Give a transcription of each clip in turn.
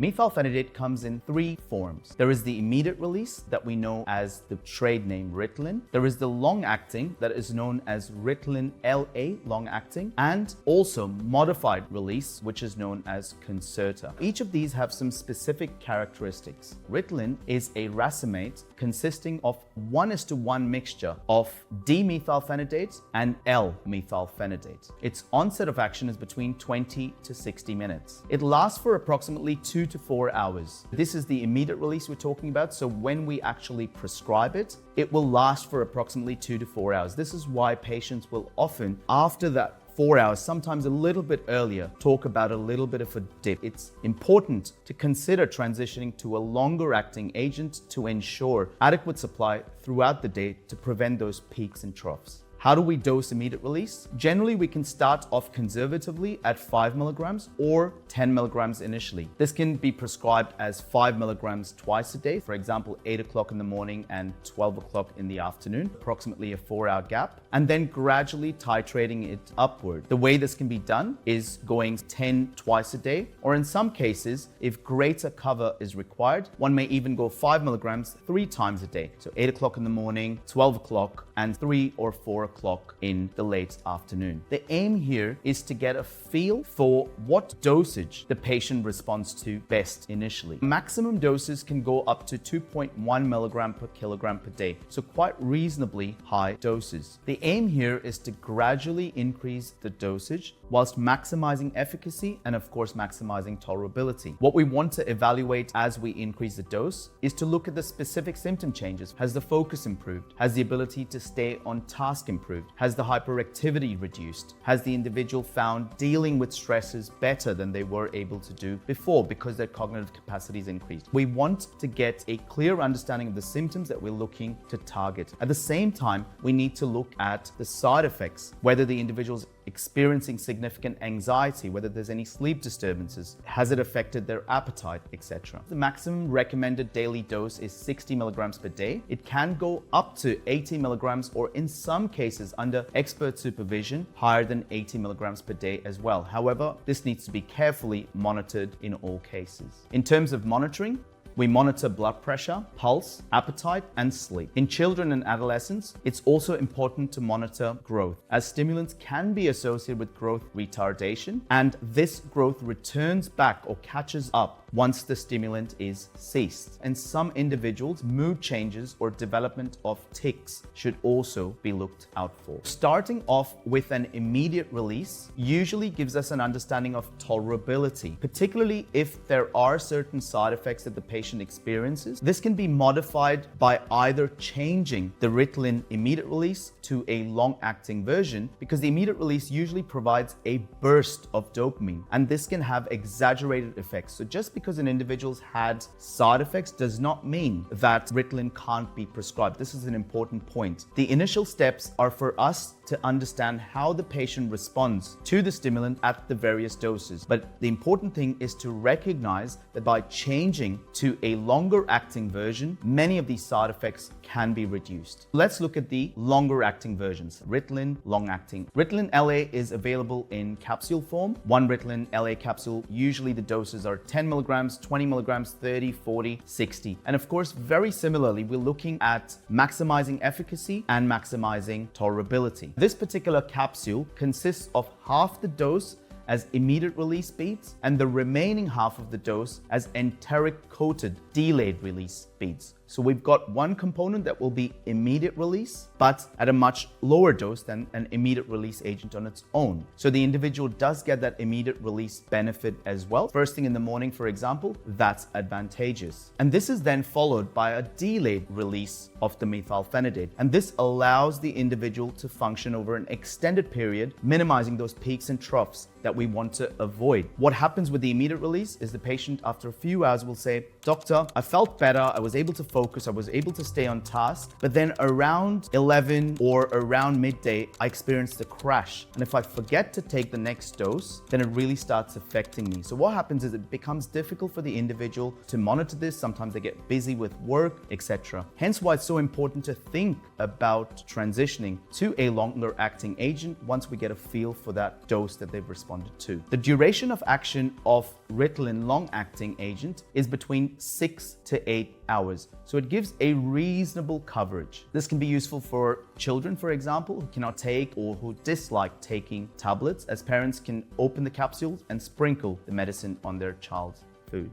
Methylphenidate comes in three forms. There is the immediate release that we know as the trade name Ritalin. There is the long-acting that is known as Ritalin LA long-acting, and also modified release, which is known as Concerta. Each of these have some specific characteristics. Ritalin is a racemate consisting of 1:1 mixture of D-methylphenidate and L-methylphenidate. Its onset of action is between 20 to 60 minutes. It lasts for approximately 2 to 4 hours. This is the immediate release we're talking about, so when we actually prescribe it, it will last for approximately 2 to 4 hours. This is why patients will often, after that 4 hours, sometimes a little bit earlier, talk about a little bit of a dip. It's important to consider transitioning to a longer acting agent to ensure adequate supply throughout the day to prevent those peaks and troughs. How do we dose immediate release? Generally, we can start off conservatively at 5 milligrams or 10 milligrams initially. This can be prescribed as 5 milligrams twice a day, for example, 8 o'clock in the morning and 12 o'clock in the afternoon, approximately a 4-hour gap, and then gradually titrating it upward. The way this can be done is going 10 twice a day, or in some cases, if greater cover is required, one may even go 5 milligrams 3 times a day. So 8 o'clock in the morning, 12 o'clock, and 3 or 4 o'clock in the late afternoon. The aim here is to get a feel for what dosage the patient responds to best initially. Maximum doses can go up to 2.1 milligram per kilogram per day, so quite reasonably high doses. The aim here is to gradually increase the dosage whilst maximizing efficacy and of course maximizing tolerability. What we want to evaluate as we increase the dose is to look at the specific symptom changes. Has the focus improved? Has the ability to stay on task improved? Has the hyperactivity reduced? Has the individual found dealing with stresses better than they were able to do before because their cognitive capacity is increased? We want to get a clear understanding of the symptoms that we're looking to target. At the same time, we need to look at the side effects, whether the individual's experiencing significant anxiety, whether there's any sleep disturbances, has it affected their appetite, etc. The maximum recommended daily dose is 60 milligrams per day. It can go up to 80 milligrams or in some cases under expert supervision, higher than 80 milligrams per day as well. However, this needs to be carefully monitored in all cases. In terms of monitoring, we monitor blood pressure, pulse, appetite, and sleep. In children and adolescents, it's also important to monitor growth, as stimulants can be associated with growth retardation, and this growth returns back or catches up once the stimulant is ceased. In some individuals, mood changes or development of tics should also be looked out for. Starting off with an immediate release usually gives us an understanding of tolerability, particularly if there are certain side effects that the patient experiences. This can be modified by either changing the Ritalin immediate release to a long-acting version, because the immediate release usually provides a burst of dopamine, and this can have exaggerated effects. So just because an individual's had side effects does not mean that Ritalin can't be prescribed. This is an important point. The initial steps are for us to understand how the patient responds to the stimulant at the various doses. But the important thing is to recognize that by changing to a longer acting version, many of these side effects can be reduced. Let's look at the longer acting versions. Ritalin long acting. Ritalin LA is available in capsule form. One Ritalin LA capsule, usually the doses are 10 milligrams, 20 milligrams, 30, 40, 60. And of course, very similarly, we're looking at maximizing efficacy and maximizing tolerability. This particular capsule consists of half the dose as immediate release beads and the remaining half of the dose as enteric coated delayed release beads. So we've got one component that will be immediate release, but at a much lower dose than an immediate release agent on its own. So the individual does get that immediate release benefit as well. First thing in the morning, for example, that's advantageous. And this is then followed by a delayed release of the methylphenidate. And this allows the individual to function over an extended period, minimizing those peaks and troughs that we want to avoid. What happens with the immediate release is the patient after a few hours will say, "Doctor, I felt better, I was able to focus, I was able to stay on task, but then around 11 or around midday, I experienced a crash. And if I forget to take the next dose, then it really starts affecting me." So what happens is it becomes difficult for the individual to monitor this. Sometimes they get busy with work, etc. Hence why it's so important to think about transitioning to a longer acting agent once we get a feel for that dose that they've responded responded to. The duration of action of Ritalin long-acting agent is between 6 to 8 hours, so it gives a reasonable coverage. This can be useful for children, for example, who cannot take or who dislike taking tablets, as parents can open the capsules and sprinkle the medicine on their child's food.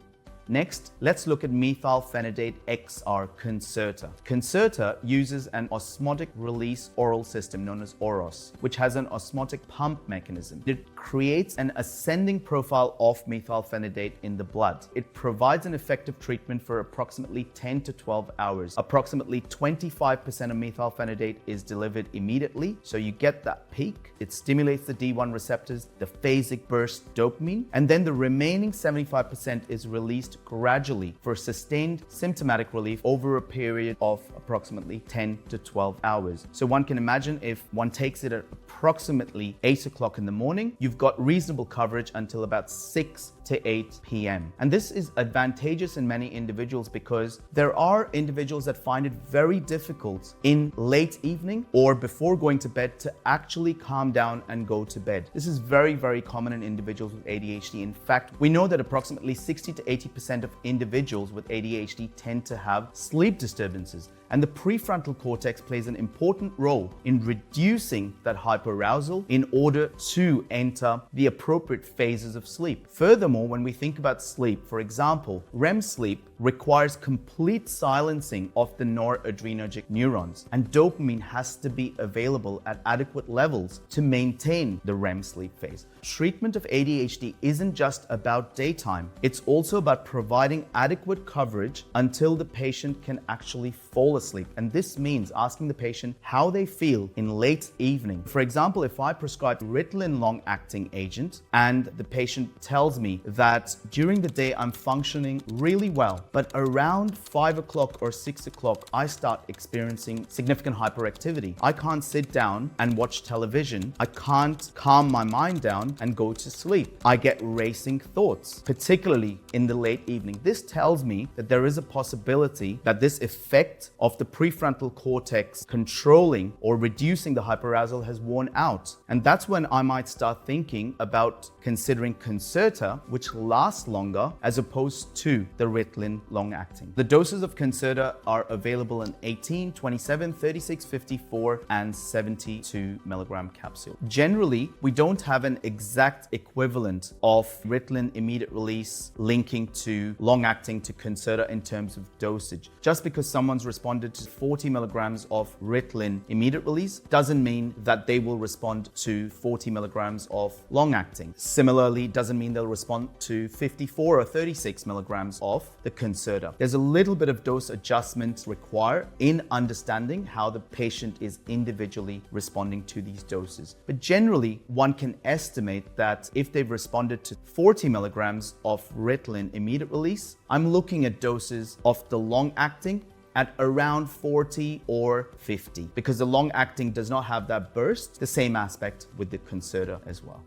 Next, let's look at methylphenidate XR Concerta. Concerta uses an osmotic release oral system known as OROS, which has an osmotic pump mechanism. It creates an ascending profile of methylphenidate in the blood. It provides an effective treatment for approximately 10 to 12 hours. Approximately 25% of methylphenidate is delivered immediately, so you get that peak. It stimulates the D1 receptors, the phasic burst dopamine, and then the remaining 75% is released gradually for sustained symptomatic relief over a period of approximately 10 to 12 hours. So one can imagine if one takes it at approximately 8 o'clock in the morning, you've got reasonable coverage until about 6 to 8 p.m. And this is advantageous in many individuals because there are individuals that find it very difficult in late evening or before going to bed to actually calm down and go to bed. This is very, very common in individuals with ADHD. In fact, we know that approximately 60 to 80% of individuals with ADHD tend to have sleep disturbances. And the prefrontal cortex plays an important role in reducing that hyperarousal in order to enter the appropriate phases of sleep. Furthermore, when we think about sleep, for example, REM sleep requires complete silencing of the noradrenergic neurons, and dopamine has to be available at adequate levels to maintain the REM sleep phase. Treatment of ADHD isn't just about daytime, it's also about providing adequate coverage until the patient can actually fall asleep. And this means asking the patient how they feel in late evening. For example, if I prescribe Ritalin long-acting agent and the patient tells me that during the day I'm functioning really well, but around 5 o'clock or 6 o'clock, I start experiencing significant hyperactivity. I can't sit down and watch television. I can't calm my mind down and go to sleep. I get racing thoughts, particularly in the late evening. This tells me that there is a possibility that this effect of the prefrontal cortex controlling or reducing the hyperarousal has worn out. And that's when I might start thinking about considering Concerta, which lasts longer as opposed to the Ritalin long-acting. The doses of Concerta are available in 18, 27, 36, 54, and 72 milligram capsule. Generally, we don't have an exact equivalent of Ritalin immediate release linking to long-acting to Concerta in terms of dosage. Just because someone's responded to 40 milligrams of Ritalin immediate release doesn't mean that they will respond to 40 milligrams of long-acting. Similarly, doesn't mean they'll respond to 54 or 36 milligrams of the Concerta. There's a little bit of dose adjustment required in understanding how the patient is individually responding to these doses. But generally, one can estimate that if they've responded to 40 milligrams of Ritalin immediate release, I'm looking at doses of the long-acting at around 40 or 50, because the long-acting does not have that burst, the same aspect with the Concerta as well.